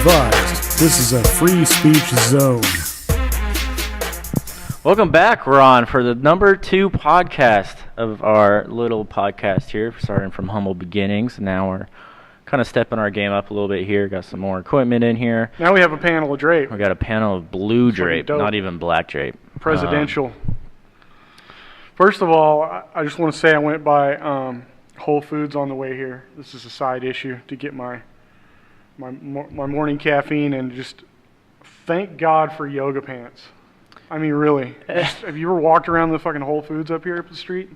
advised, this is a free speech zone. Welcome back, Ron, for the number 2 podcast of our little podcast here, starting from humble beginnings. Now we're kind of stepping our game up a little bit here. Got some more equipment in here. Now we have a panel of drape. We got a panel of blue drape, dope. not even black drape. Presidential. First of all, I just want to say I went by Whole Foods on the way here. This is a side issue to get my morning caffeine, and just thank God for yoga pants. I mean, really. Have you ever walked around the fucking Whole Foods up here up the street?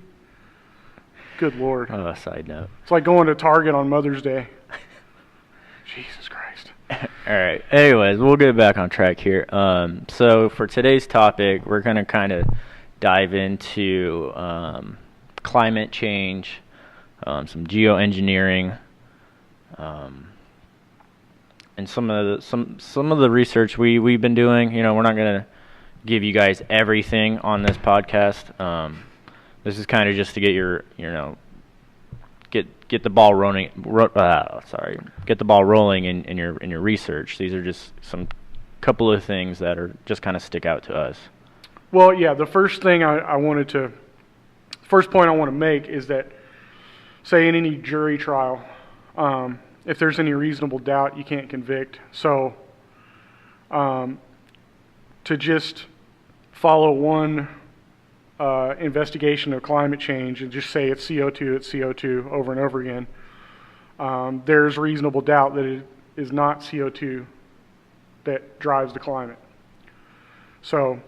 Good Lord. Oh, side note. It's like going to Target on Mother's Day. Jesus Christ. All right. Anyways, we'll get back on track here. So for today's topic, we're going to kind of dive into climate change, some geoengineering, and some of the research we've been doing. You know, we're not going to give you guys everything on this podcast. This is kind of just to get get the ball rolling. Get the ball rolling in your research. These are just some couple of things that are just kind of stick out to us. Well, yeah. The first thing first point I want to make is that, say in any jury trial, if there's any reasonable doubt, you can't convict. So, to just follow one investigation of climate change and just say it's CO2 over and over again, there's reasonable doubt that it is not CO2 that drives the climate. So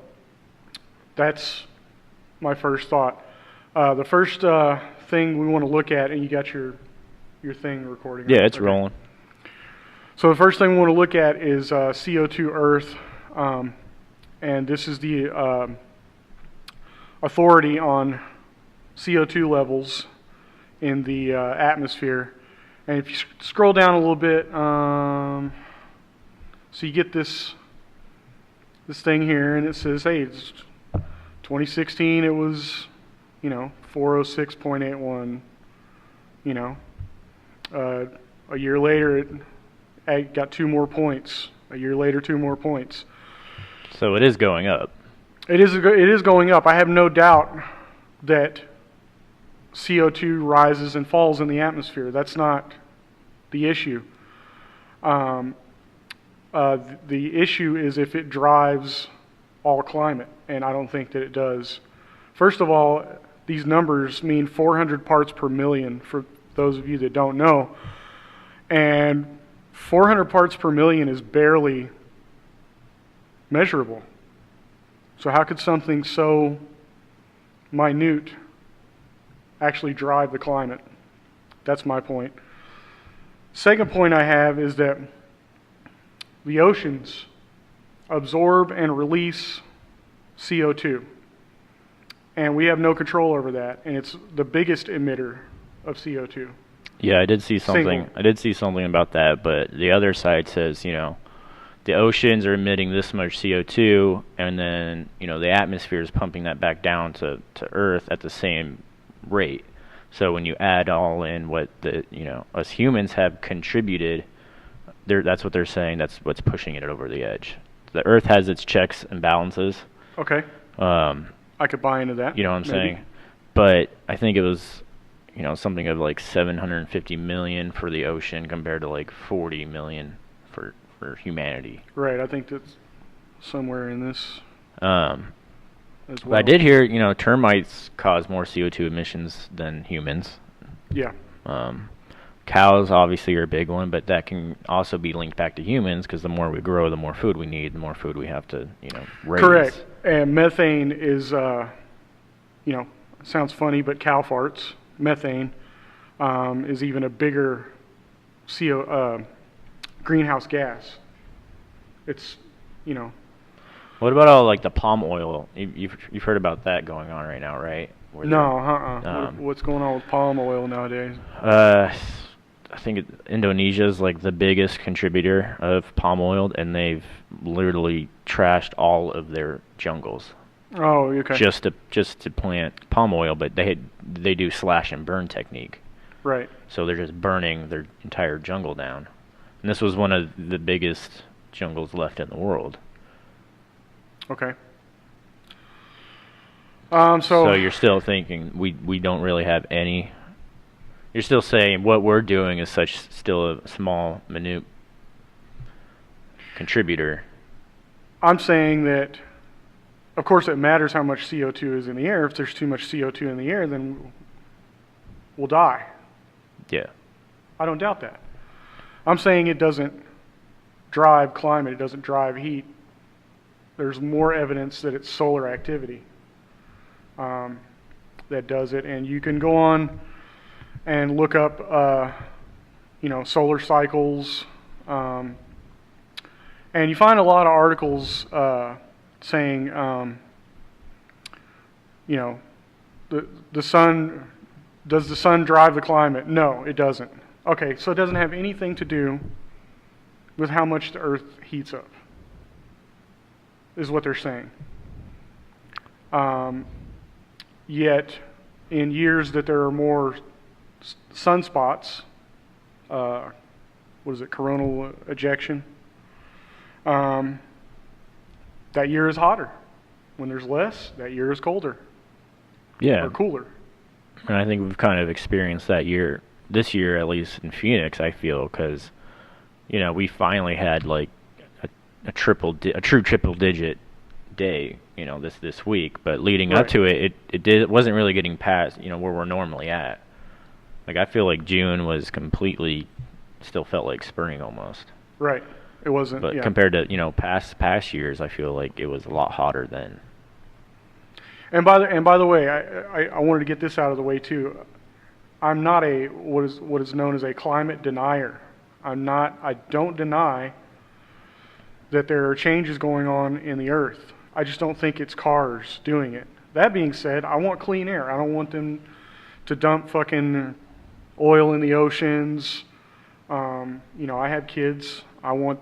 that's my first thought. The first thing we want to look at, and you got your thing recording. Yeah, it's rolling. So the first thing we want to look at is CO2 Earth, and this is the authority on CO2 levels in the atmosphere. And if you scroll down a little bit, so you get this thing here, and it says, hey, it's 2016, it was, 406.81, a year later it got 2 more points. A year later, 2 more points. So it is going up. It is going up. I have no doubt that CO2 rises and falls in the atmosphere. That's not the issue. The issue is if it drives all climate, and I don't think that it does. First of all, these numbers mean 400 parts per million for those of you that don't know. And 400 parts per million is barely measurable. So how could something so minute actually drive the climate? That's my point. Second point I have is that the oceans absorb and release CO2. And we have no control over that. And it's the biggest emitter of CO2. Yeah, I did see something about that, but the other side says, the oceans are emitting this much CO2, and then, the atmosphere is pumping that back down to Earth at the same rate. So when you add all in what us humans have contributed, that's what they're saying, that's what's pushing it over the edge. The Earth has its checks and balances. Okay. I could buy into that. You know what I'm saying? But I think it was, something of like 750 million for the ocean compared to like 40 million for humanity. Right, I think that's somewhere in this as well. But I did hear, termites cause more CO2 emissions than humans. Yeah. Cows obviously are a big one, but that can also be linked back to humans because the more we grow, the more food we need, the more food we have to, raise. Correct. And methane is, sounds funny, but cow farts, methane, is even a bigger greenhouse gas. It's, What about all like the palm oil? You've heard about that going on right now, right? No, what's going on with palm oil nowadays? I think Indonesia is like the biggest contributor of palm oil, and they've literally trashed all of their jungles. Oh, okay. Just to plant palm oil, but they do slash and burn technique. Right. So they're just burning their entire jungle down. And this was one of the biggest jungles left in the world. Okay. So you're still thinking we don't really have any. You're still saying what we're doing is still a small, minute contributor. I'm saying that, of course, it matters how much CO2 is in the air. If there's too much CO2 in the air, then we'll die. Yeah. I don't doubt that. I'm saying it doesn't drive climate. It doesn't drive heat. There's more evidence that it's solar activity that does it. And you can go on and look up, solar cycles. And you find a lot of articles saying, the sun, does the sun drive the climate? No, it doesn't. Okay, so it doesn't have anything to do with how much the Earth heats up, is what they're saying. Yet, in years that there are more sunspots, coronal ejection, that year is hotter. When there's less, that year is colder. Yeah. Or cooler. And I think we've kind of experienced that this year at least in Phoenix, I feel, because, we finally had like a true triple digit day, this week. But leading up to it, it wasn't really getting past, where we're normally at. Like, I feel like June was still felt like spring almost. Right. It wasn't. But compared to, past years, I feel like it was a lot hotter then. And by the way, I wanted to get this out of the way too. I'm not what is known as a climate denier. I don't deny that there are changes going on in the earth. I just don't think it's cars doing it. That being said, I want clean air. I don't want them to dump fucking oil in the oceans. I have kids. I want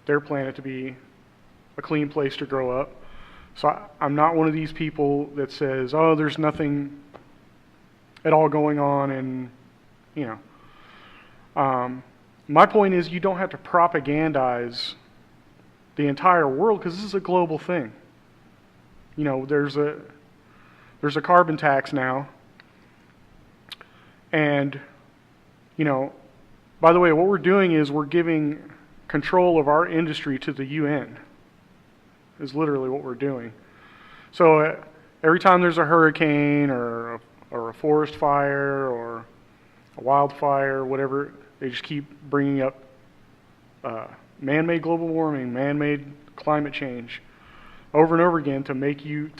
their planet to be a clean place to grow up. So I'm not one of these people that says, oh, there's nothing at all going on, and, my point is you don't have to propagandize the entire world, because this is a global thing. There's a carbon tax now, and, by the way, what we're doing is we're giving control of our industry to the UN. Is literally what we're doing. So every time there's a hurricane or a forest fire or a wildfire, whatever, they just keep bringing up man-made global warming, man-made climate change over and over again to make you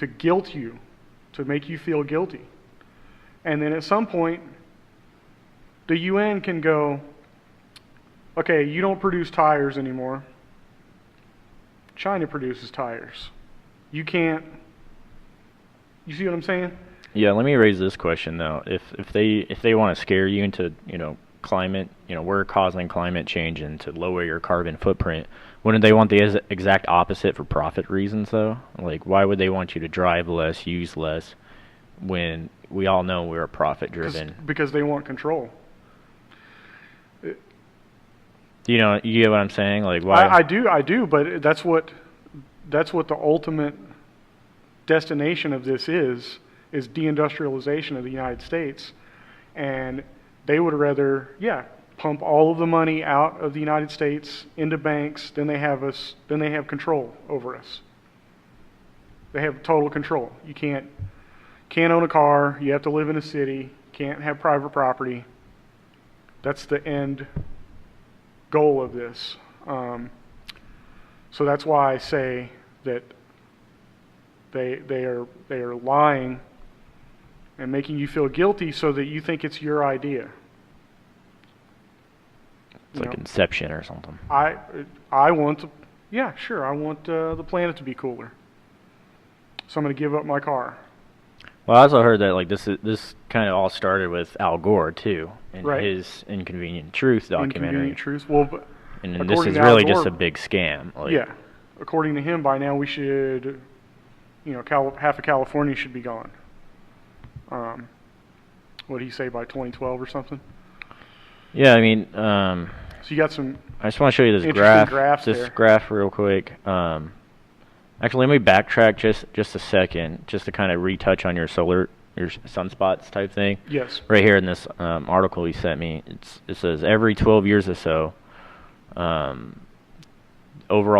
feel guilty. And then at some point, the UN can go, okay, you don't produce tires anymore. China produces tires. You can't. You see what I'm saying? Yeah. Let me raise this question though. If they want to scare you into climate, we're causing climate change and to lower your carbon footprint, wouldn't they want the exact opposite for profit reasons though? Like, why would they want you to drive less, use less, when we all know we're a profit driven? Because they want control. You get what I'm saying? Like, why? I do, but that's what the ultimate destination of this is deindustrialization of the United States, and they would rather, pump all of the money out of the United States into banks. Then they have control over us. They have total control. You can't own a car. You have to live in a city. Can't have private property. That's the end goal of this. So that's why I say that they are lying and making you feel guilty so that you think it's your idea. It's like Inception or something. I want I want the planet to be cooler. So I'm going to give up my car. Well, I also heard that like this kind of all started with Al Gore too, and Right. his Inconvenient Truth documentary. Inconvenient truth. Well, but And this according is to Al really Gore, just a big scam. Like, yeah. According to him, by now we should, half of California should be gone. What did he say, by 2012 or something? Yeah, I mean, So you got some. I just want to show you this Interesting graph. graphs This there. graph real quick. Actually, let me backtrack just a second, just to kind of retouch on your sunspots type thing. Yes. Right here in this article he sent me, it says every 12 years or so, overall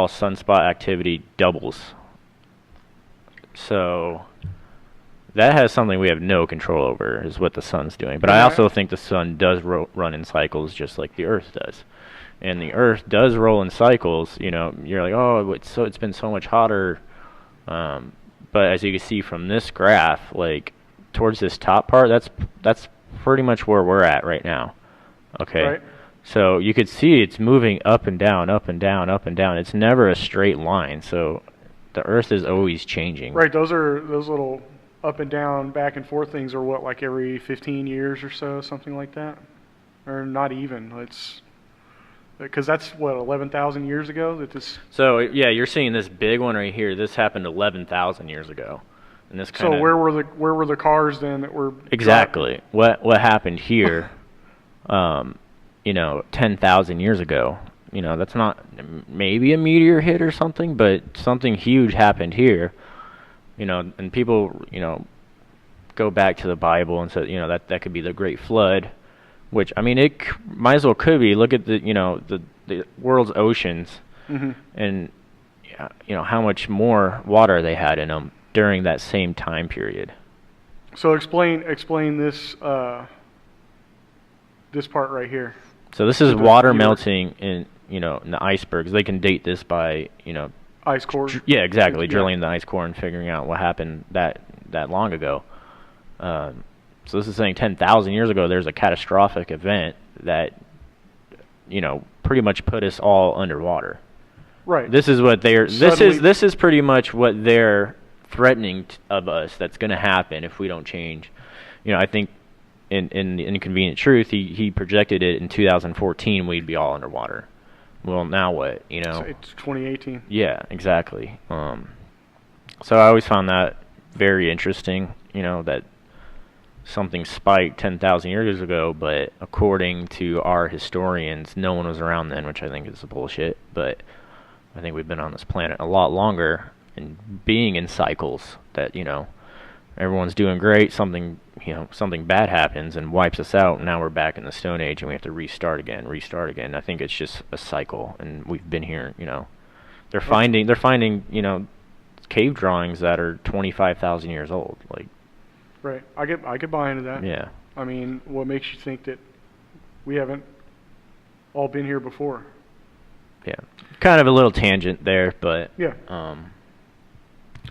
sunspot activity doubles. So that has something we have no control over, is what the sun's doing. But I Yeah. also think the sun does run in cycles just like the Earth does. And the Earth does roll in cycles. You know, you're like, oh, it's been so much hotter. But as you can see from this graph, like towards this top part, that's pretty much where we're at right now. Okay. Right. So you could see it's moving up and down, up and down, up and down. It's never a straight line. So the Earth is always changing. Right. Those little up and down, back and forth things are what, like every 15 years or so, something like that, or not even. It's because that's what 11,000 years ago that this. So yeah, you're seeing this big one right here. This happened 11,000 years ago, and this kind So of where were the cars then that were exactly what happened here? 10,000 years ago. That's not maybe a meteor hit or something, but something huge happened here. And people go back to the Bible and say that could be the Great Flood. Which, I mean, it might as well could be. Look at the world's oceans, and how much more water they had in them during that same time period. So explain this this part right here. So this is the water viewer. melting in the icebergs. They can date this by Ice core. yeah, exactly, Yeah. drilling the ice core and figuring out what happened that long ago. So this is saying 10,000 years ago, there's a catastrophic event that, pretty much put us all underwater. Right. This is what they're. Suddenly- This is pretty much what they're threatening of us. That's going to happen if we don't change. I think in the Inconvenient Truth, he projected it in 2014 we'd be all underwater. Well, now what? It's 2018. Yeah, exactly. So I always found that very interesting. That something spiked 10,000 years ago, but according to our historians, no one was around then, which I think is bullshit. But I think we've been on this planet a lot longer and being in cycles that, everyone's doing great, something bad happens and wipes us out, and now we're back in the Stone Age and we have to restart again. I think it's just a cycle, and we've been here, they're finding cave drawings that are 25,000 years old, like. Right. I get buy into that. Yeah. I mean, what makes you think that we haven't all been here before? Yeah. Kind of a little tangent there, but Yeah.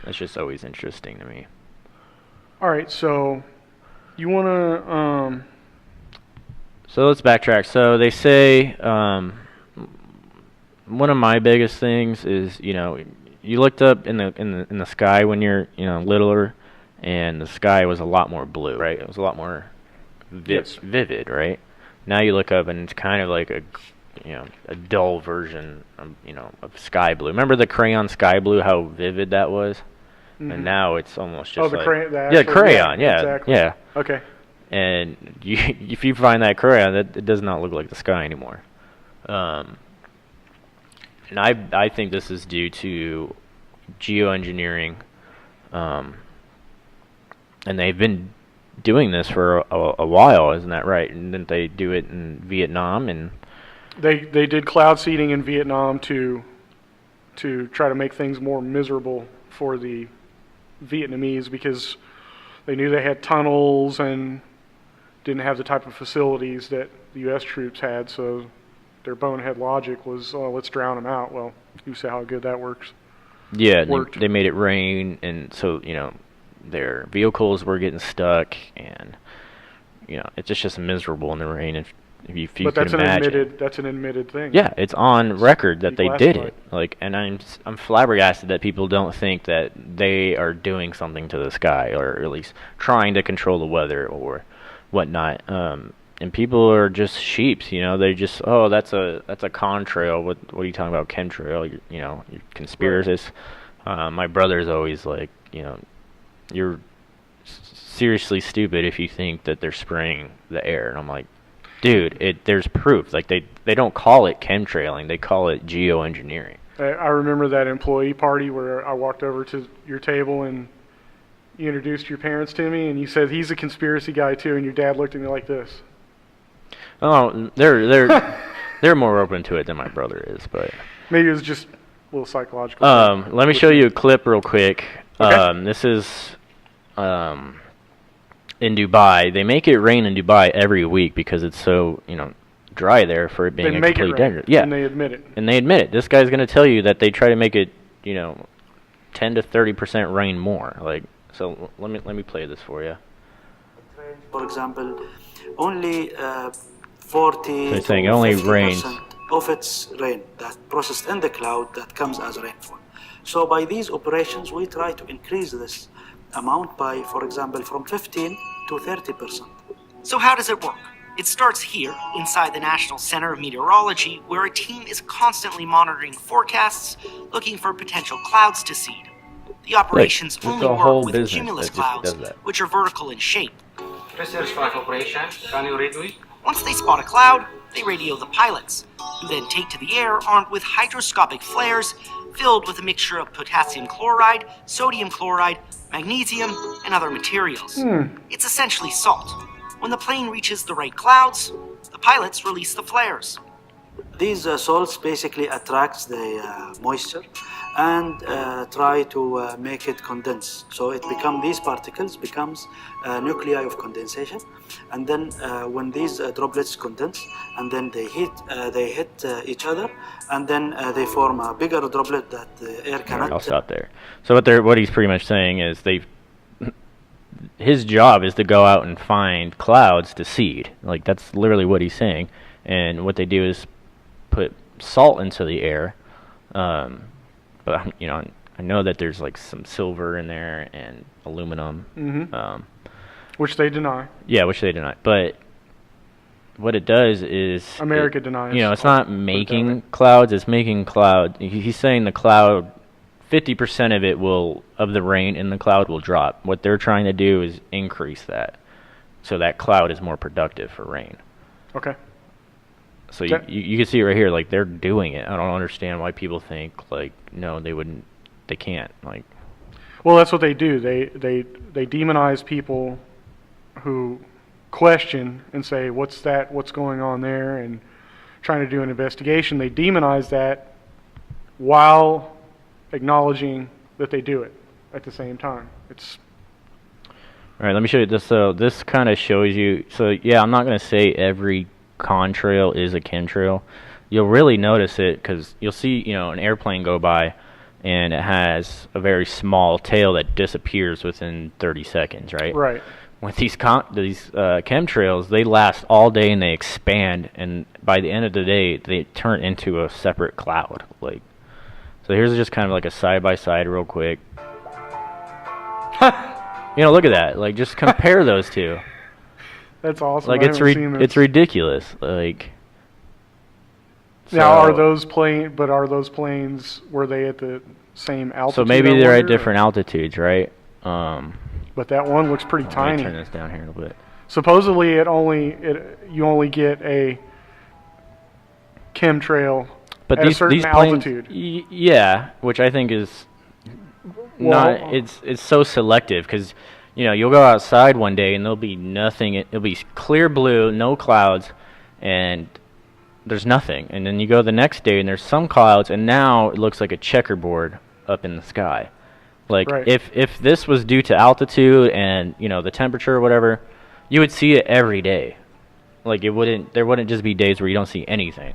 it's just always interesting to me. All right. So you want to So let's backtrack. So they say one of my biggest things is you looked up in the sky when you're littler, and the sky was a lot more blue, right? It was a lot more Yes. vivid, right? Now you look up and it's kind of like a dull version of sky blue. Remember the crayon sky blue, how vivid that was? And now it's almost just the like crayon. crayon, yeah, Exactly. yeah. Okay. And if you find that crayon, it does not look like the sky anymore. And I think this is due to geoengineering, and they've been doing this for a while, isn't that right? And didn't they do it in Vietnam? And They did cloud seeding in Vietnam to try to make things more miserable for the Vietnamese, because they knew they had tunnels and didn't have the type of facilities that the U.S. troops had. So their bonehead logic was, oh, let's drown them out. Well, you see how good that works. yeah, Worked. they made it rain, and so their vehicles were getting stuck, and it's just miserable in the rain. If you But can imagine. that's an admitted thing. Yeah, it's on record that they did declassified. it. Like, and I'm flabbergasted that people don't think that they are doing something to the sky, or at least trying to control the weather or whatnot. And people are just sheeps, They just, oh, that's a contrail. What are you talking about, chemtrail? You're conspiracists. My brother's always like, you're seriously stupid if you think that they're spraying the air. And I'm like, Dude, there's proof. Like they don't call it chemtrailing, they call it geoengineering. I remember that employee party where I walked over to your table and you introduced your parents to me, and you said he's a conspiracy guy too, and your dad looked at me like this. Oh, they're more open to it than my brother is, but Maybe it was just a little psychological. let me show you a clip real quick. Okay. This is in Dubai. They make it rain in Dubai every week because it's so, dry there for it being They a make it complete rain, desert. Yeah. and they admit it. And they admit it. This guy's going to tell you that they try to make it, 10 to 30% rain more. Like, so let me play this for you. For example, only 40 So it's to saying it only 50% rains. of its rain that processed in the cloud that comes as rainfall. So by these operations, we try to increase this amount by, for example, from 15 to 30%. So how does it work? It starts here, inside the National Center of Meteorology, where a team is constantly monitoring forecasts, looking for potential clouds to seed. The operations it's only a whole work with business cumulus that just clouds, does that. which are vertical in shape. Research 5 operation. Can you read me? Once they spot a cloud, they radio the pilots, who then take to the air armed with hydroscopic flares filled with a mixture of potassium chloride, sodium chloride, magnesium, and other materials. It's essentially salt. When the plane reaches the right clouds, the pilots release the flares. These salts basically attracts the moisture and try to make it condense. So these particles becomes nuclei of condensation, and then when these droplets condense, and then they hit each other, and then they form a bigger droplet that the air All cannot. right, I'll stop there. So what he's pretty much saying is his job is to go out and find clouds to seed. Like, that's literally what he's saying. And what they do is put salt into the air. But I know that there's like some silver in there and aluminum. Which they deny. Yeah, which they deny. But what it does is America denies. it's not making clouds. It's making cloud. He's saying the cloud, 50% of the rain in the cloud will drop. What they're trying to do is increase that, so that cloud is more productive for rain. Okay. So Okay. you can see it right here, like they're doing it. I don't understand why people think like no, they wouldn't, they can't. Like, Well, that's what they do. They demonize people who question and say, "What's that? What's going on there?" and trying to do an investigation. They demonize that while acknowledging that they do it at the same time. It's all right, let me show you this. So this kind of shows you. So yeah, I'm not gonna say every contrail is a chemtrail. You'll really notice it because you'll see, an airplane go by, and it has a very small tail that disappears within 30 seconds, right? right. With these chemtrails, they last all day and they expand, and by the end of the day, they turn into a separate cloud. Like, so here's just kind of like a side by side, real quick. Look at that. Like, just compare those two. That's awesome. Like, I haven't seen this. it's ridiculous. Like, Now, so- are those planes, were they at the same altitude? So maybe I they're at wonder, different altitudes, right? But that one looks pretty Let me tiny. turn this down here a little bit. Supposedly, you only get a chemtrail But at a certain planes, altitude. yeah, which I think is not. It's so selective because you'll go outside one day and there'll be nothing. It'll be clear blue, no clouds, and there's nothing. And then you go the next day and there's some clouds, and now it looks like a checkerboard up in the sky. Like, Right. if this was due to altitude and the temperature or whatever, you would see it every day. Like, there wouldn't just be days where you don't see anything.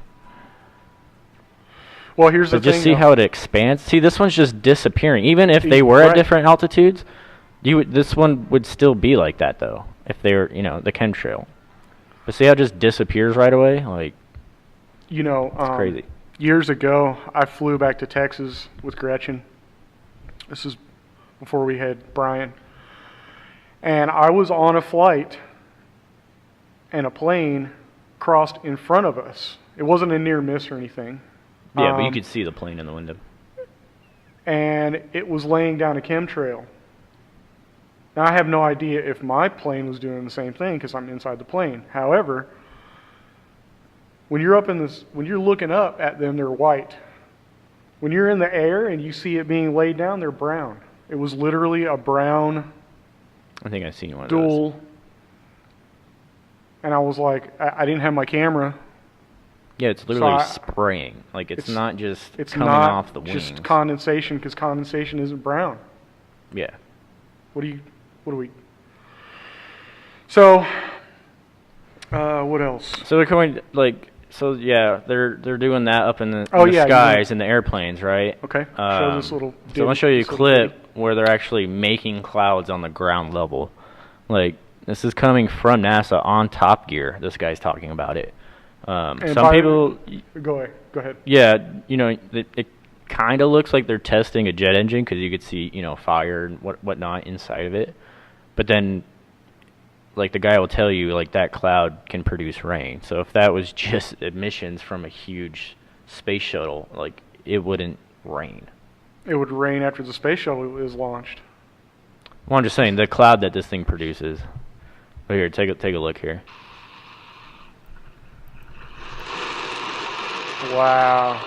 Well, here's the But just thing. see though. how it expands. See, this one's just disappearing. Even if they were at Right. different altitudes, this one would still be like that though. If they were, the chemtrail. But see how it just disappears right away? Like, it's crazy. Years ago, I flew back to Texas with Gretchen. This is before we had Brian. And I was on a flight, and a plane crossed in front of us. It wasn't a near miss or anything. Yeah, but you could see the plane in the window. And it was laying down a chemtrail. Now, I have no idea if my plane was doing the same thing because I'm inside the plane. However, when you're up in this, when you're looking up at them, they're white. When you're in the air and you see it being laid down, they're brown. It was literally a brown I think I've seen one of those. dual. And I was like, I didn't have my camera. Yeah, it's literally I- spraying. Like it's not just It's coming not off the wings. just condensation, because condensation isn't brown. Yeah. What do we? So, what else? So they're going like so yeah they're doing that up in the, Oh, in the yeah, you skies in the airplanes, right? Okay, show this little. So I'm gonna show you a this little clip where they're actually making clouds on the ground level. Like this is coming from NASA on Top Gear. This guy's talking about it. And Some by- people, Go ahead. yeah, you know, it kind of looks like they're testing a jet engine because you could see, you know, fire and whatnot inside of it. But then, like the guy will tell you, like that cloud can produce rain. So if that was just emissions from a huge space shuttle, like it wouldn't rain. It would rain after the space shuttle is launched. Well, I'm just saying the cloud that this thing produces. But here, take a look here. Wow.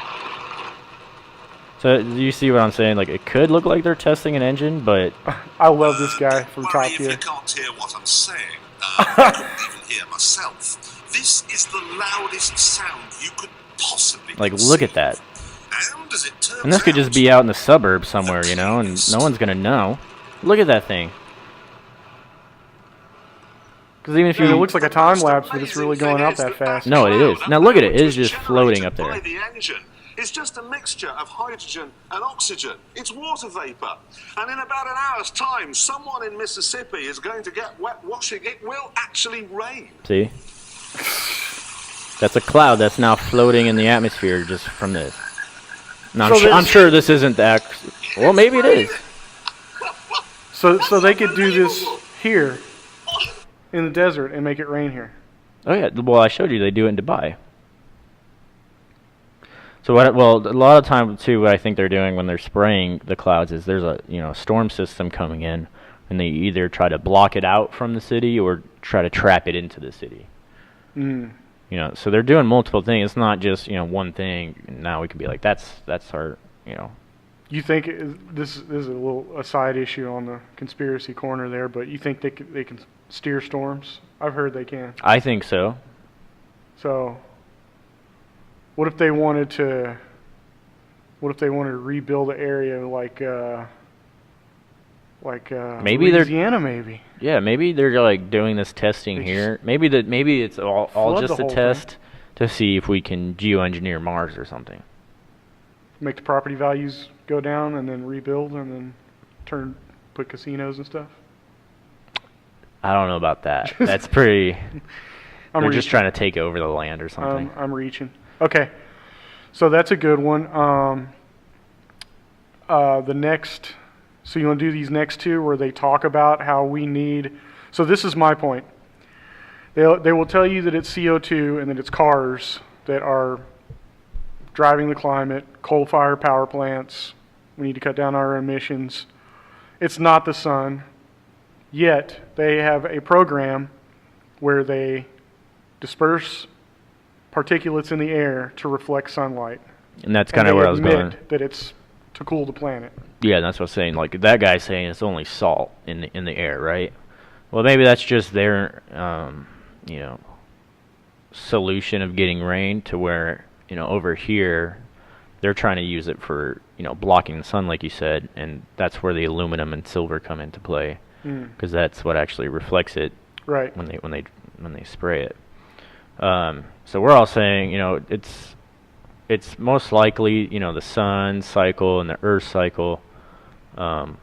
So do you see what I'm saying? Like it could look like they're testing an engine, but I love this guy from Top Worry if Gear. you can't hear what I'm saying. I couldn't even hear myself. This is the loudest sound you could possibly like conceive. look at that. And as it turns And this could just out, be out in the suburbs somewhere, you know, and no one's gonna know. Look at that thing. Because even if And you it looks like a time lapse, but it's really going up that fast. No, it is. cloud Now look at it. It is was just floating up generated there. by the engine. It's just a mixture of hydrogen and oxygen. It's water vapor. And in about an hour's time, someone in Mississippi is going to get wet washing. It will actually rain. See? That's a cloud that's now floating in the atmosphere just from this. Now, So I'm sure this isn't that. Well, maybe it is. So they could do this here in the desert and make it rain here. Oh yeah. Well, I showed you they do it in Dubai. So what? Well, a lot of time too, what I think they're doing when they're spraying the clouds is there's a storm system coming in, and they either try to block it out from the city or try to trap it into the city. Mm. You know, so they're doing multiple things. It's not just one thing. Now we can be like, that's our You think this is a side issue on the conspiracy corner there, but you think they can steer storms? I've heard they can. I think so. So, what if they wanted to rebuild an area like Maybe they're- Louisiana, maybe? Yeah, maybe they're like doing this testing They here. Maybe it's all flood just the a whole test to see if we can geoengineer Mars or something. Make the property values go down and then rebuild and then put casinos and stuff. I don't know about that. That's pretty. I'm They're just reaching. trying to take over the land or something. I'm reaching. Okay, so that's a good one. The next, so you want to do these next two where they talk about how we need. So this is my point. They will tell you that it's CO2 and that it's cars that are driving the climate, coal-fired power plants. We need to cut down our emissions. It's not the sun. Yet they have a program where they disperse particulates in the air to reflect sunlight. And that's And kind of they where I was admit going. that it's to cool the planet. Yeah, that's what I was saying. Like that guy's saying it's only salt in the air, right? Well, maybe that's just their solution of getting rain to where over here they're trying to use it for blocking the sun, like you said, and that's where the aluminum and silver come into play because that's what actually reflects it Right. when they spray it. So we're all saying it's most likely the sun cycle and the earth cycle. And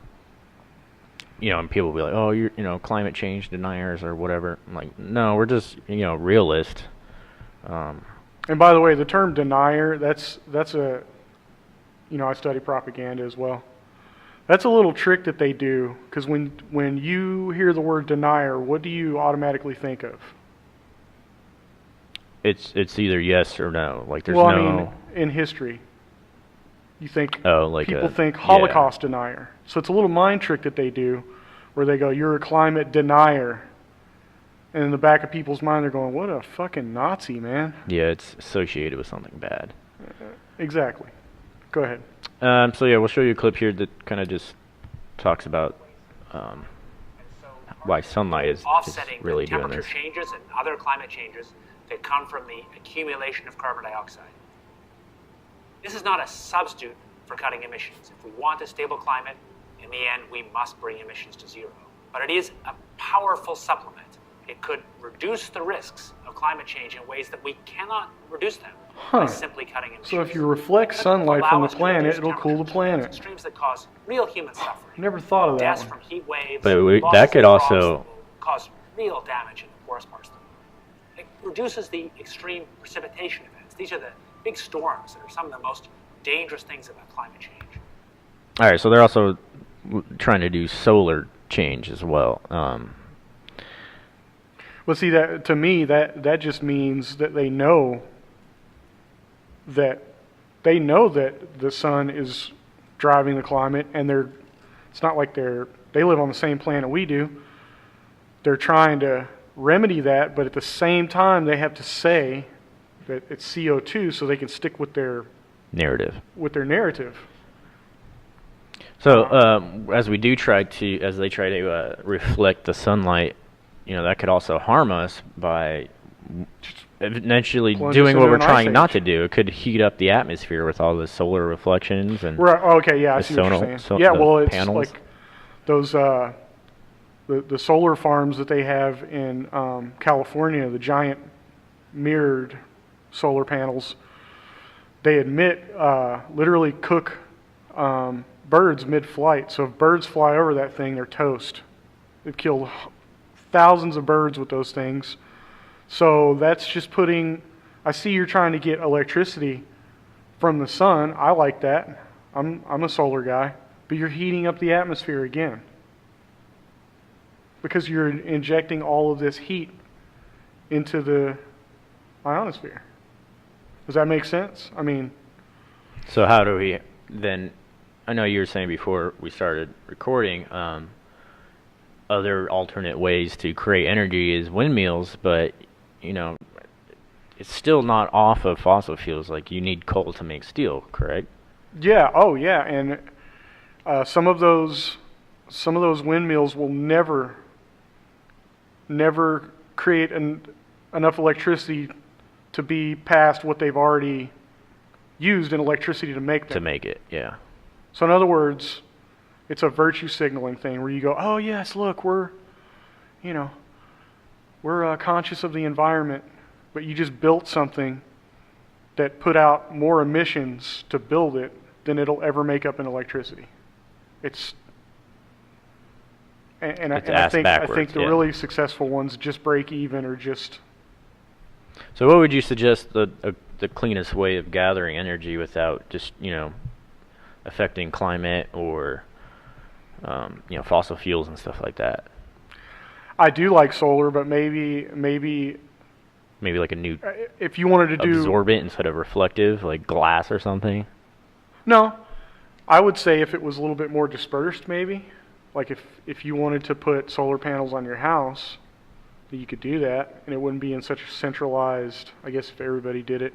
people will be like, oh, you're climate change deniers or whatever. I'm like, no, we're just realist. And by the way, the term denier, that's a, I study propaganda as well. That's a little trick that they do, because when you hear the word denier, what do you automatically think of? It's either yes or no. Like there's well, no. I mean, in history, you think like people a- think yeah. Holocaust denier. So it's a little mind trick that they do, where they go, "You're a climate denier," And in the back of people's mind, they're going, what a fucking Nazi, man. Yeah, it's associated with something bad. Exactly. Go ahead. So yeah, we'll show you a clip here that kind of just talks about why sunlight is offsetting really the doing temperature this. changes and other climate changes that come from the accumulation of carbon dioxide. This is not a substitute for cutting emissions. If we want a stable climate, in the end, we must bring emissions to zero. But it is a powerful supplement. It could reduce the risks of climate change in ways that we cannot reduce them by simply cutting emissions. So if you reflect sunlight Allow from the us to planet, reduce it'll cool the temperatures, planet. extremes that cause real human suffering. Never thought of that Deaths one. from heat waves. But losses that could of crops also- that will cause real damage in the poorest parts of the world. It reduces the extreme precipitation events. These are the big storms that are some of the most dangerous things about climate change. All right, so they're also trying to do solar change as well. Well, see, that to me, that just means that they know that the sun is driving the climate, and it's not like they live on the same planet we do. They're trying to remedy that, but at the same time, they have to say that it's CO2 so they can stick with their Narrative. narrative. So as they try to reflect the sunlight, that could also harm us by eventually Plunge us doing what into we're an ice trying not age. to do. It could heat up the atmosphere with all the solar reflections and Right. Okay. Yeah, I the see what you're sono- saying. Yeah. the Well, it's panels. like those the solar farms that they have in California, the giant mirrored solar panels. They admit literally cook birds mid-flight. So if birds fly over that thing, they're toast. They've killed thousands of birds with those things. So that's just I see you're trying to get electricity from the sun. I like that. I'm a solar guy. But you're heating up the atmosphere again. Because you're injecting all of this heat into the ionosphere. Does that make sense? I mean, So how do we then? I know you were saying before we started recording, other alternate ways to create energy is windmills, but it's still not off of fossil fuels. Like you need coal to make steel, correct? yeah, oh yeah, and some of those windmills will never create enough electricity to be past what they've already used in electricity to make them. To make it, yeah. So in other words, it's a virtue signaling thing where you go, oh yes, look, we're conscious of the environment, but you just built something that put out more emissions to build it than it'll ever make up in electricity. It's I ass think backwards, the yeah. really successful ones just break even or just. So what would you suggest the cleanest way of gathering energy without just affecting climate or fossil fuels and stuff like that? I do like solar, but maybe Maybe like a new if you wanted to do absorbent instead of reflective, like glass or something. No, I would say if it was a little bit more dispersed, maybe. Like if you wanted to put solar panels on your house, you could do that, and it wouldn't be in such a centralized. I guess if everybody did it,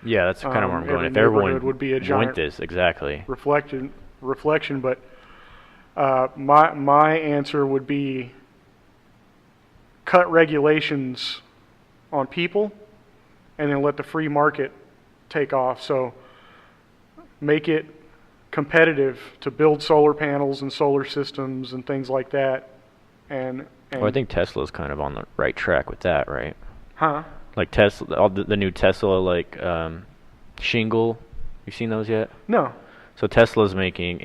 Yeah, that's kind of where I'm going. every If everyone neighborhood would be a giant went this exactly, reflection. But my answer would be cut regulations on people, and then let the free market take off. So make it competitive to build solar panels and solar systems and things like that. And well, I think Tesla's kind of on the right track with that, right? huh? Like Tesla, all the new Tesla shingle. You seen those yet? No. So Tesla's making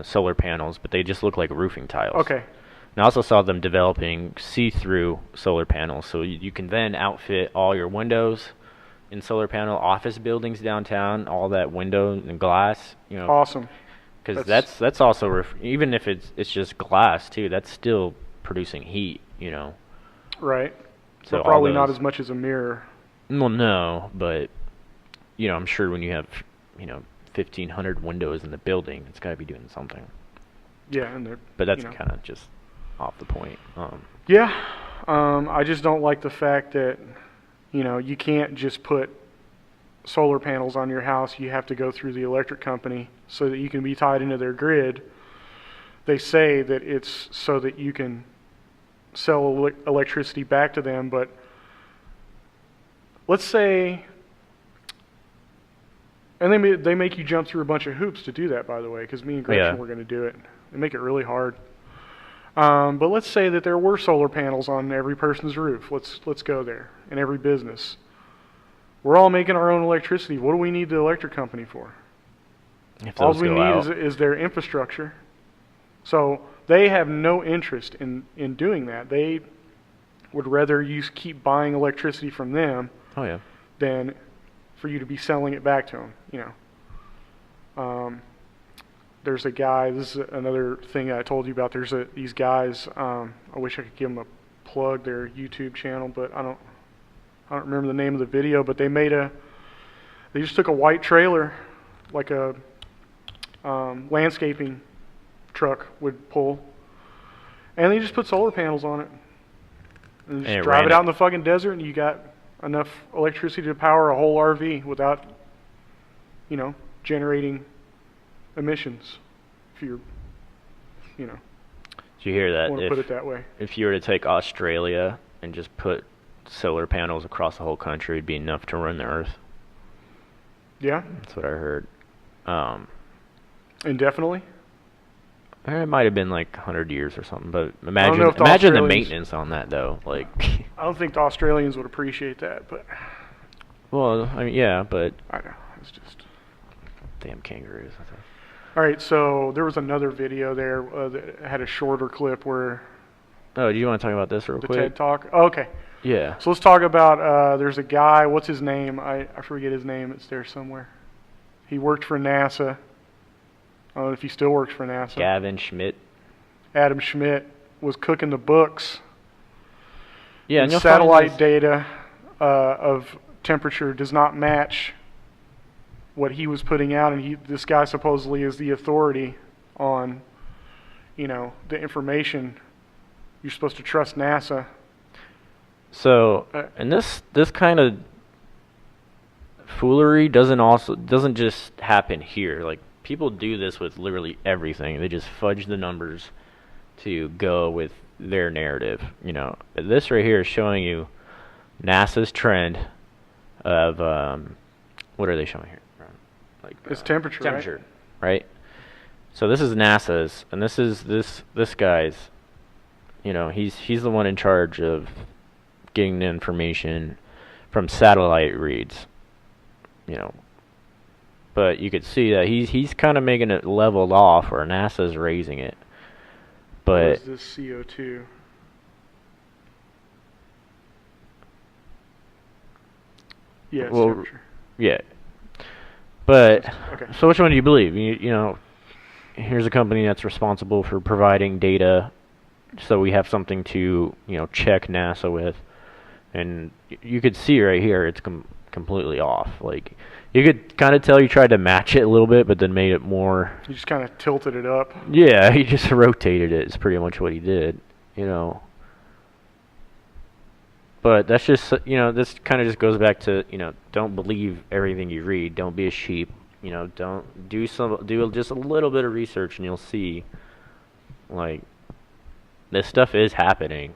solar panels, but they just look like roofing tiles. Okay. And I also saw them developing see-through solar panels, so you can then outfit all your windows in solar panel, office buildings downtown, all that window and glass. Awesome. Because that's also even if it's just glass too, that's still producing heat. Right. So But probably all not those- as much as a mirror. Well, no, but I'm sure when you have 1,500 windows in the building, it's got to be doing something. Yeah, and they're. But that's you know. kind of just off the point. Yeah. I just don't like the fact that, you can't just put solar panels on your house. You have to go through the electric company so that you can be tied into their grid. They say that it's so that you can sell electricity back to them, but let's say, and they make you jump through a bunch of hoops to do that, by the way, because me and Gretchen were going to do it. They make it really hard. But let's say that there were solar panels on every person's roof. Let's go there, in every business. We're all making our own electricity. What do we need the electric company for? All we need is their infrastructure. So they have no interest in doing that. They would rather you keep buying electricity from them than for you to be selling it back to them. There's a guy, this is another thing I told you about, there's these guys, I wish I could give them a plug, their YouTube channel, but I don't remember the name of the video, but they just took a white trailer, like a landscaping truck would pull, and they just put solar panels on it. And just drive it out in the fucking desert, and you got enough electricity to power a whole RV without, generating emissions. If you're, Did you hear that? Want to put it that way. If you were to take Australia and just put solar panels across the whole country, it'd be enough to run the Earth. Yeah. That's what I heard. Indefinitely? It might have been like 100 years or something, but imagine the maintenance on that, though. Like, I don't think the Australians would appreciate that, but... Well, I mean, yeah, but... I know, it's just... Damn kangaroos. All right, so there was another video there that had a shorter clip where... Oh, do you want to talk about this real quick? The TED Talk? Oh, okay. Yeah. So let's talk about, there's a guy, what's his name? I forget his name, it's there somewhere. He worked for NASA. I don't know if he still works for NASA. Gavin Schmidt. Adam Schmidt was cooking the books. Yeah, and satellite data of temperature does not match what he was putting out, and this guy supposedly is the authority on, the information. You're supposed to trust NASA. So, and this kind of foolery doesn't just happen here. Like, people do this with literally everything. They just fudge the numbers to go with their narrative. This right here is showing you NASA's trend of what are they showing here? Like it's temperature, right? So this is NASA's, and this is this guy's. He's the one in charge of getting the information from satellite reads. But you could see that he's kind of making it leveled off, or NASA's raising it. But what is this CO2? Yeah, it's temperature. Yeah. But okay. So which one do you believe? Here's a company that's responsible for providing data, so we have something to check NASA with, and you could see right here it's completely off. Like, you could kind of tell you tried to match it a little bit, but then made it more. You just kind of tilted it up. Yeah, he just rotated it. It's pretty much what he did. But that's just, this kind of just goes back to, don't believe everything you read. Don't be a sheep. Don't do just a little bit of research, and you'll see, like, this stuff is happening.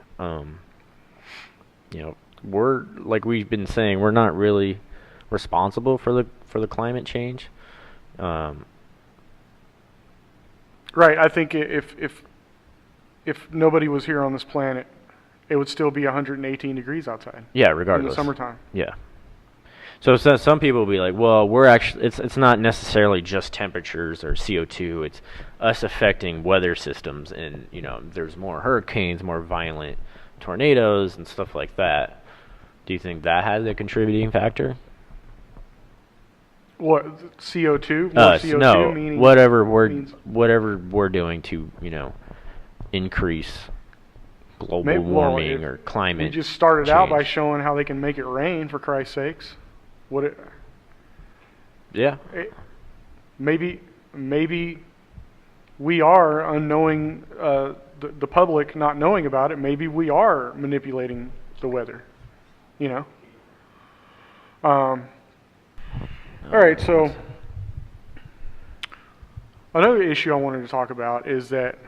We're, like we've been saying, we're not really responsible for the climate change. Right. I think if nobody was here on this planet, it would still be 118 degrees outside. Yeah, regardless. In the summertime. Yeah. So some people will be like, well, we're actually it's not necessarily just temperatures or CO2. It's us affecting weather systems, and there's more hurricanes, more violent tornadoes, and stuff like that. Do you think that has a contributing factor? What, CO2? CO2 no, meaning whatever we're doing to increase global warming or climate. We just started change. out by showing how they can make it rain, for Christ's sakes. Maybe we are unknowing the the public not knowing about it, maybe we are manipulating the weather, you know? All right, so another issue I wanted to talk about is that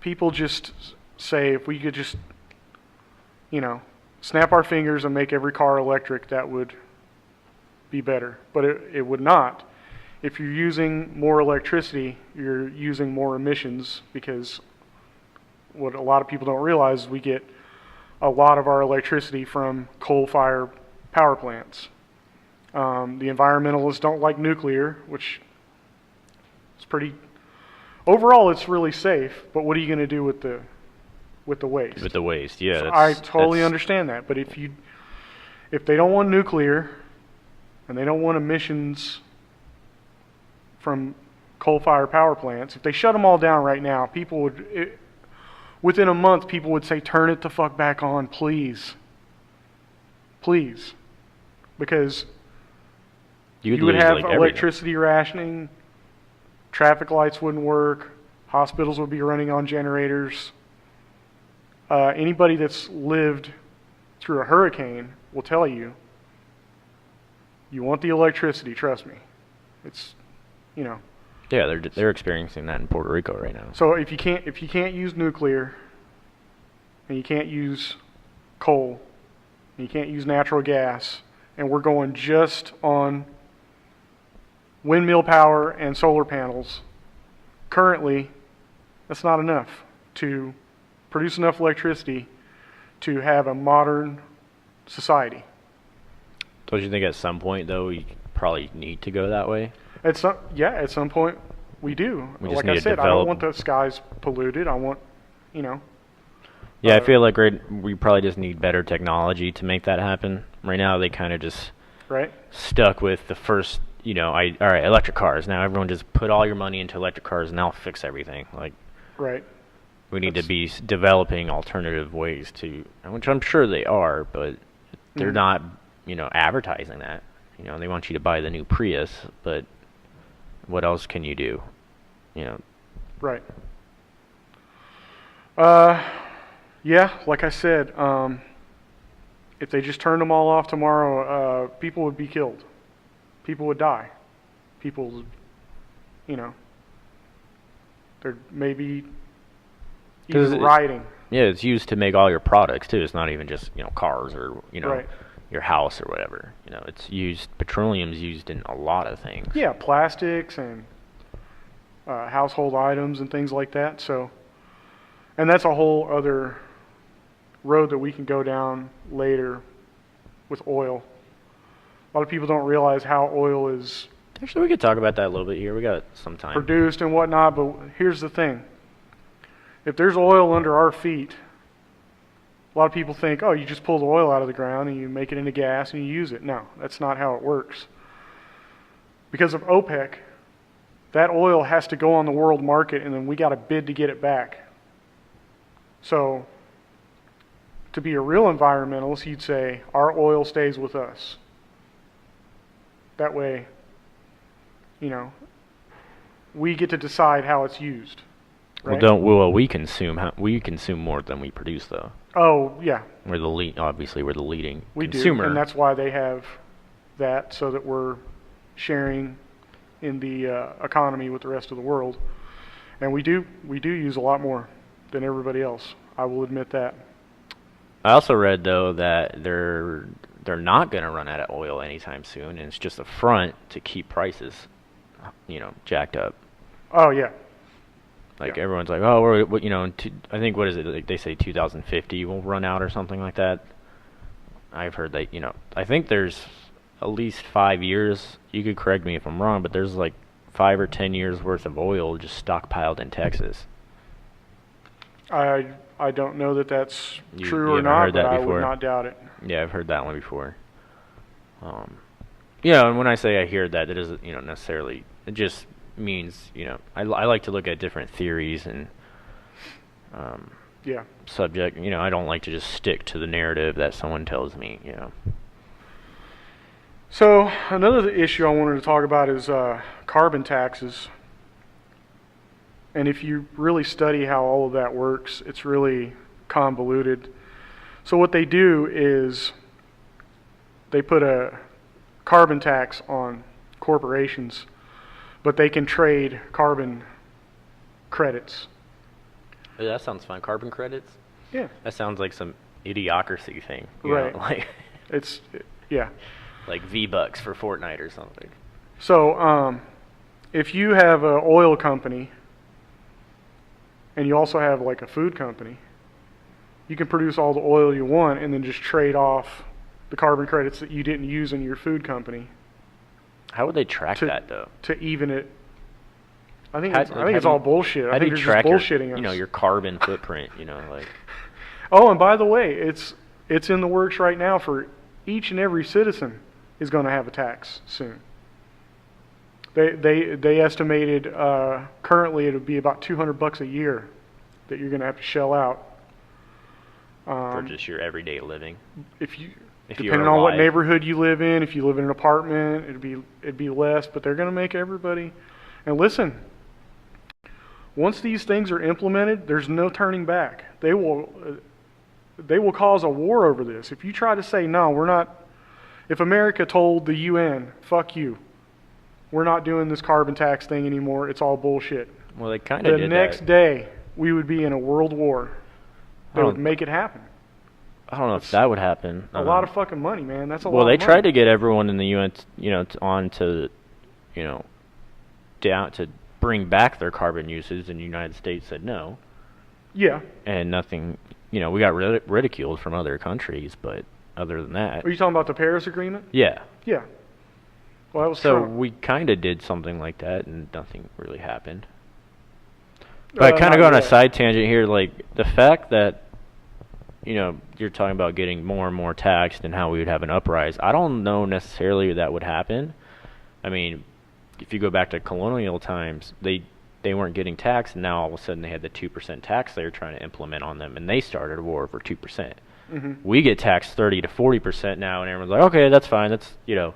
people just say if we could just, you know, snap our fingers and make every car electric, that would be better. But it would not. If you're using more electricity, you're using more emissions, because what a lot of people don't realize is we get a lot of our electricity from coal-fired power plants. The environmentalists don't like nuclear, which is pretty... Overall, it's really safe, but what are you going to do with the waste? With the waste, yeah. So I totally understand that, but if they don't want nuclear and they don't want emissions from coal-fired power plants, if they shut them all down right now, within a month, people would say, turn it the fuck back on, please. Please. Because you would have electricity rationing, traffic lights wouldn't work, hospitals would be running on generators. Anybody that's lived through a hurricane will tell you, you want the electricity, trust me. It's, you know. Yeah, they're experiencing that in Puerto Rico right now. So if you can't use nuclear, and you can't use coal, and you can't use natural gas, and we're going just on windmill power and solar panels, currently, that's not enough to produce enough electricity to have a modern society. Don't you think at some point, though, we probably need to go that way? At some point we do. Like I said, I don't want the skies polluted. I want, you know. Yeah, I feel like we probably just need better technology to make that happen. Right now, they kind of just stuck with the first, you know, all right, electric cars. Now everyone just put all your money into electric cars and that'll fix everything. Like, right. We need to be developing alternative ways to, which I'm sure they are, but they're not, you know, advertising that. You know, they want you to buy the new Prius, but what else can you do? You know. Right. Yeah, like I said, if they just turned them all off tomorrow, people would be killed. People would die. People, you know, there may be even rioting. Yeah, it's used to make all your products too. It's not even just, you know, cars or, you know, your house or whatever. You know, it's used, petroleum's used in a lot of things. Yeah, plastics and household items and things like that. So, and that's a whole other road that we can go down later with oil. A lot of people don't realize how oil is actually, we could talk about that a little bit here. We got some time. Produced and whatnot, but here's the thing. If there's oil under our feet, a lot of people think, oh, you just pull the oil out of the ground and you make it into gas and you use it. No, that's not how it works. Because of OPEC, that oil has to go on the world market and then we got to bid to get it back. So, to be a real environmentalist, you'd say, our oil stays with us. That way, you know, we get to decide how it's used. Right? We consume more than we produce, though. Oh, yeah. We're the leading we consumer. Do, and that's why they have that, so that we're sharing in the economy with the rest of the world. And we do use a lot more than everybody else. I will admit that. I also read, though, that they're not going to run out of oil anytime soon, and it's just a front to keep prices, you know, jacked up. Oh, yeah. Like, everyone's like, oh, you know, I think, what is it, like they say 2050 will run out or something like that. I've heard that, you know, I think there's at least 5 years, you could correct me if I'm wrong, but there's like 5 or 10 years worth of oil just stockpiled in Texas. I don't know that that's true or not, but I would not doubt it. Yeah, I've heard that one before. Yeah, and when I say I hear that, it doesn't, you know, necessarily, it just means, you know, I like to look at different theories and subject, you know, I don't like to just stick to the narrative that someone tells me, you know. So, another issue I wanted to talk about is carbon taxes. And if you really study how all of that works, it's really convoluted. So what they do is they put a carbon tax on corporations, but they can trade carbon credits. Yeah, that sounds fun. Carbon credits? Yeah. That sounds like some idiocracy thing. Right. Like, Yeah. like V-Bucks for Fortnite or something. So if you have an oil company and you also have like a food company, you can produce all the oil you want and then just trade off the carbon credits that you didn't use in your food company How would they track to, that, though? to even it. I think How- it's, like, I think how it's do you- all bullshit. I How do think you they're track just bullshitting your, us. you know, your carbon footprint, you know, like... Oh, and by the way, it's in the works right now for each and every citizen is going to have a tax soon. They estimated currently it would be about $200 a year that you're going to have to shell out. for just your everyday living. If you If you depending are on what alive. neighborhood you live in, if you live in an apartment, it'd be less, but they're going to make everybody. And listen, once these things are implemented, there's no turning back. They will cause a war over this. If you try to say no, we're not. If America told the UN, "Fuck you," we're not doing this carbon tax thing anymore. It's all bullshit. Well, they kind of The did next that. day, we would be in a world war. That I would don't- make it happen. I don't know if that would happen. A lot of fucking money, man. That's a lot. Well, they of money. tried to get everyone in the UN, you know, on to, you know, down to bring back their carbon uses, and the United States said no, Yeah. and nothing. You know, we got ridiculed from other countries, but other than that, Are you talking about the Paris Agreement? yeah. Yeah. Well, that was So Trump. we kind of did something like that, and nothing really happened. But kind not of go on a yet. side tangent here, like the fact that, you know, you're talking about getting more and more taxed and how we would have an uprise. I don't know necessarily that would happen. I mean, if you go back to colonial times, they weren't getting taxed, and now all of a sudden they had the 2% tax they were trying to implement on them, and they started a war over 2%. Mm-hmm. We get taxed 30 to 40% now, and everyone's like, okay, that's fine. That's, you know,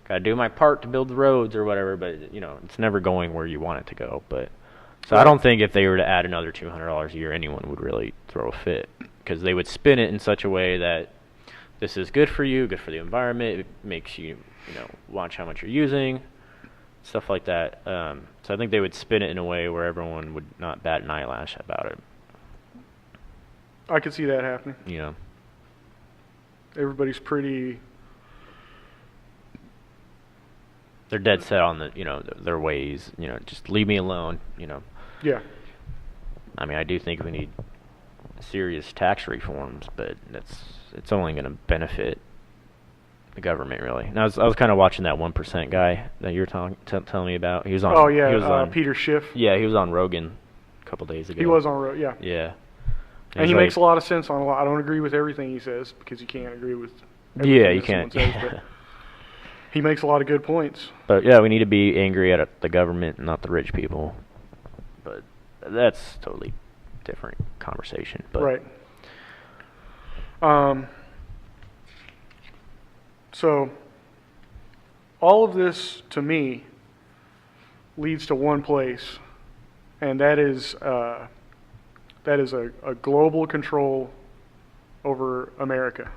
got to do my part to build the roads or whatever, but, you know, it's never going where you want it to go. But so I don't think if they were to add another $200 a year, anyone would really throw a fit, because they would spin it in such a way that this is good for you, good for the environment, it makes you, you know, watch how much you're using, stuff like that. So I think they would spin it in a way where everyone would not bat an eyelash about it, I could see that happening. you know. Everybody's pretty. They're dead set on the, you know, their ways, you know, just leave me alone, you know. Yeah. I mean, I do think we need serious tax reforms, but it's only going to benefit the government, really. And I was kind of watching that 1% guy that you were telling me about. He was on. Oh yeah, he was on, Peter Schiff. Yeah, he was on Rogan a couple days ago. He was on road. Yeah. Yeah. And he he's makes a like- lot of sense on a lot. I don't agree with everything he says because you can't agree with. Yeah, everything you that someone can't. says, but he makes a lot of good points. But yeah, we need to be angry at the government, not the rich people. But that's totally different conversation. But Right. So all of this to me leads to one place, and that is a global control over America,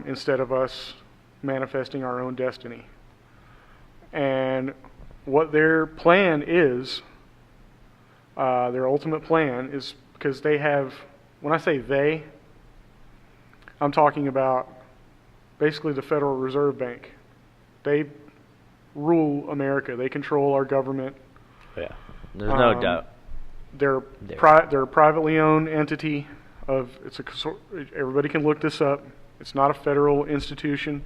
instead of us manifesting our own destiny. And what their plan is, their ultimate plan is, because they have, when I say they, I'm talking about basically the Federal Reserve Bank. They rule America. They control our government. yeah, there's no doubt. They're There. they're a privately owned entity. Everybody can look this up. It's not a federal institution.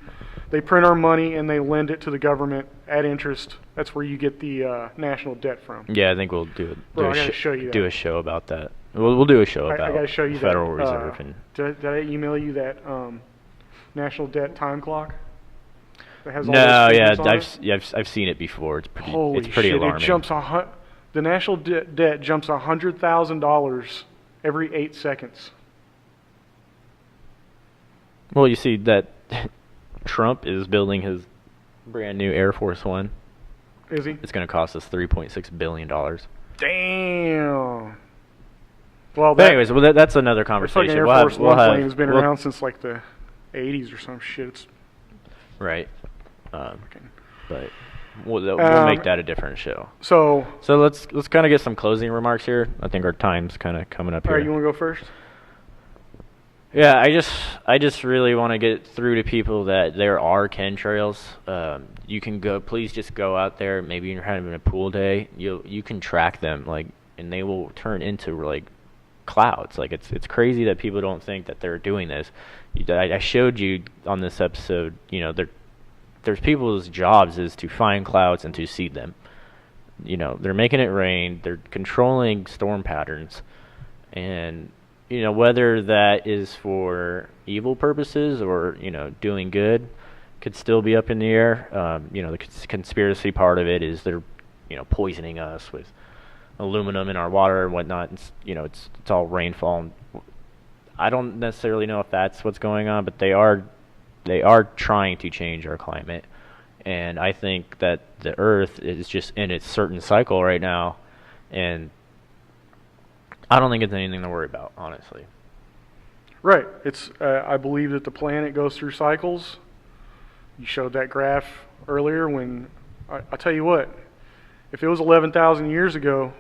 They print our money and they lend it to the government at interest. That's where you get the national debt from. Yeah, I think we'll do Bro, I gotta show you do that. a show about that. We'll do a show I about gotta show you Federal that. Reserve and Did I email you that national debt time clock? That has all no, those yeah, figures on it? I've seen it before. It's pretty Holy it's pretty shit! alarming. It jumps the national debt jumps $100,000 every 8 seconds. Well, you see that Trump is building his brand new Air Force One. Is he? It's going to cost us $3.6 billion. Damn. Well, But anyways, well, that's another the fucking conversation. Air We'll Force have, One we'll plane has been we'll- around since like the 80s or some shit. It's Right. fucking- But we'll Um, make that a different show. So, So let's kind of get some closing remarks here. I think our time's kind of coming up all here. right, you want to go first? Yeah, I just really want to get through to people that there are chemtrails. You can go, please just go out there. Maybe you're having a pool day. You can track them, like, and they will turn into like clouds. Like it's crazy that people don't think that they're doing this. I showed you on this episode. You know, there's people's jobs is to find clouds and to seed them. You know, they're making it rain. They're controlling storm patterns, and you know, whether that is for evil purposes or, you know, doing good, could still be up in the air. You know, the conspiracy part of it is they're, you know, poisoning us with aluminum in our water and whatnot. It's, you know, it's all rainfall. I don't necessarily know if that's what's going on, but they are trying to change our climate. And I think that the Earth is just in its certain cycle right now, and I don't think it's anything to worry about, honestly. Right. It's. I believe that the planet goes through cycles. You showed that graph earlier. When I tell you what, if it was 11,000 years ago,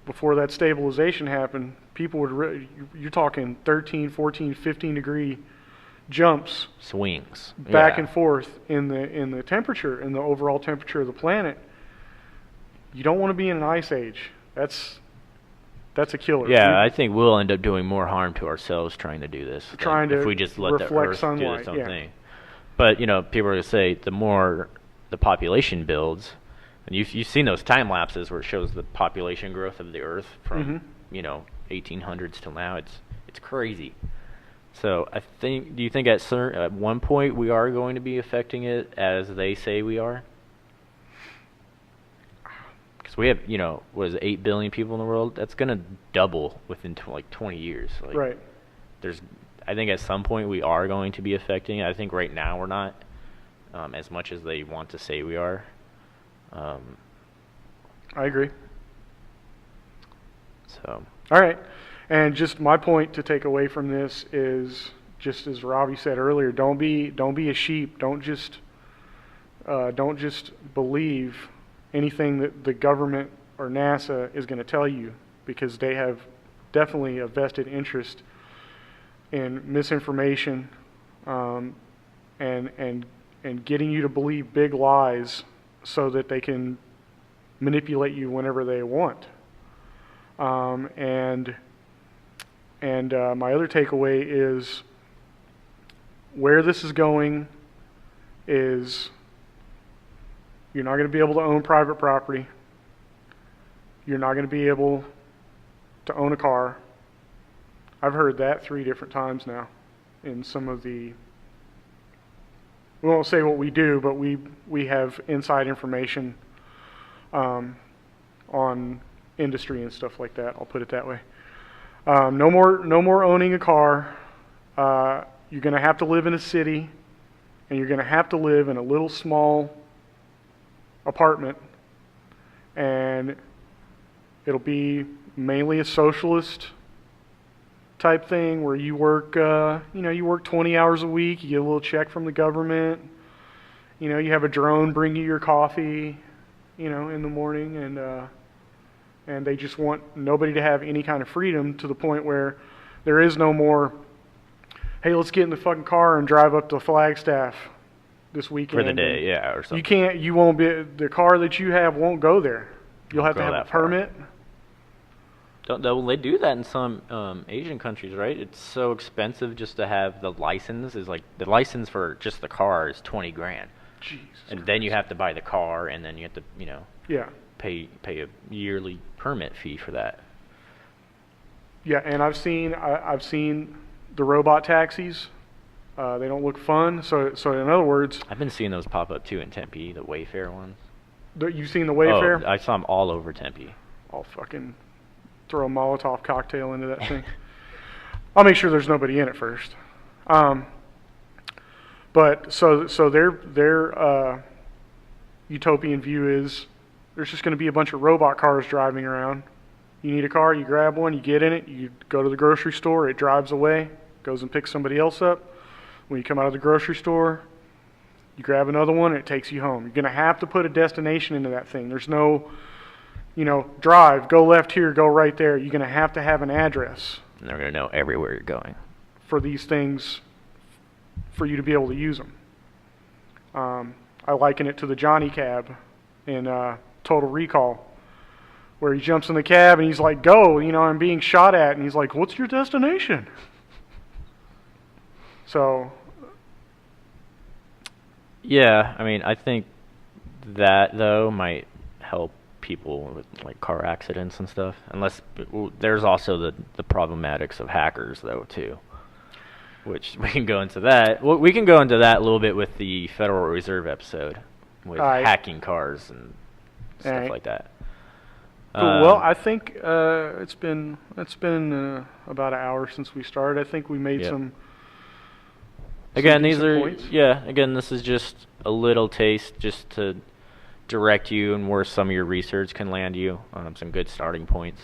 before that stabilization happened, people would. You're talking 13, 14, 15 degree jumps, Swings. back Yeah. and forth in the temperature, in the overall temperature of the planet. You don't want to be in an ice age. That's a killer. Yeah, I think we'll end up doing more harm to ourselves trying to do this. than Trying to if we just let the reflect Earth do sunlight, its own yeah. thing. But, you know, people are going to say the more the population builds, and you've seen those time lapses where it shows the population growth of the Earth from, Mhm. you know, 1800s till now. It's crazy. So I think, do you think at one point we are going to be affecting it as they say we are? Because we have, you know, what is it, 8 billion people in the world? That's going to double within like 20 years. Like, Right. I think at some point we are going to be affecting it. I think right now we're not, as much as they want to say we are. I agree. So, All right. And just my point to take away from this is, just as Robbie said earlier, don't be a sheep. Don't just believe anything that the government or NASA is going to tell you, because they have definitely a vested interest in misinformation, and getting you to believe big lies so that they can manipulate you whenever they want. And my other takeaway is, where this is going is, you're not going to be able to own private property. You're not going to be able to own a car. I've heard that 3 different times now in some of the, we won't say what we do, but we have inside information on industry and stuff like that. I'll put it that way. No more owning a car. You're going to have to live in a city, and you're going to have to live in a little small apartment, and it'll be mainly a socialist type thing where you work, you work 20 hours a week, you get a little check from the government, you have a drone bring you your coffee, in the morning, and they just want nobody to have any kind of freedom, to the point where there is no more, hey, let's get in the fucking car and drive up to Flagstaff this weekend. for the day, yeah, or something. The car that you have won't go there. You'll have to go have a that far. permit. They do that in some Asian countries, right? It's so expensive just to have the license. Is like the license for just the car is $20,000, Jesus. and then you have to buy the car, and then you have to, Yeah. pay a yearly permit fee for that. Yeah, and I've seen the robot taxis. They don't look fun. So in other words, I've been seeing those pop up too in Tempe, the Wayfair ones. you've seen the Wayfair? Oh, I saw them all over Tempe. I'll fucking throw a Molotov cocktail into that thing. I'll make sure there's nobody in it first. But so they're utopian view is there's just going to be a bunch of robot cars driving around. You need a car, you grab one, you get in it, you go to the grocery store, it drives away, goes and picks somebody else up. When you come out of the grocery store, you grab another one, and it takes you home. You're going to have to put a destination into that thing. There's no, drive, go left here, go right there. You're going to have an address. And they're going to know everywhere you're going. For these things, for you to be able to use them. I liken it to the Johnny Cab in Total Recall, where he jumps in the cab and he's like, go, I'm being shot at. And he's like, what's your destination? So. Yeah, I mean, I think that, though, might help people with, like, car accidents and stuff. Unless, there's also the problematics of hackers, though, too. Which, we can go into that. Well, we can go into that a little bit with the Federal Reserve episode. With hacking cars and stuff like that. Cool. Well, I think it's been about an hour since we started. I think we made some. Again, these are points. Again, this is just a little taste, just to direct you and where some of your research can land you. Some good starting points.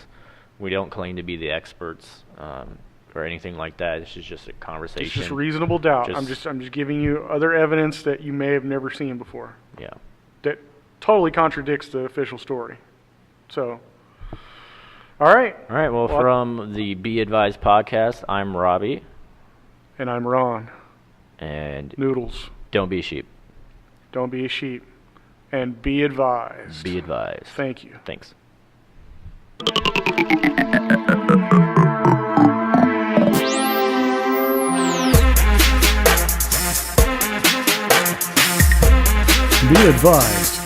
We don't claim to be the experts or anything like that. This is just a conversation. It's just reasonable doubt. I'm just giving you other evidence that you may have never seen before. Yeah. That totally contradicts the official story. So. All right. All right. Well, from the Be Advised podcast, I'm Robbie. And I'm Ron. And Noodles. Don't be a sheep. Don't be a sheep. And be advised. Be advised. Thank you. Thanks. Be advised.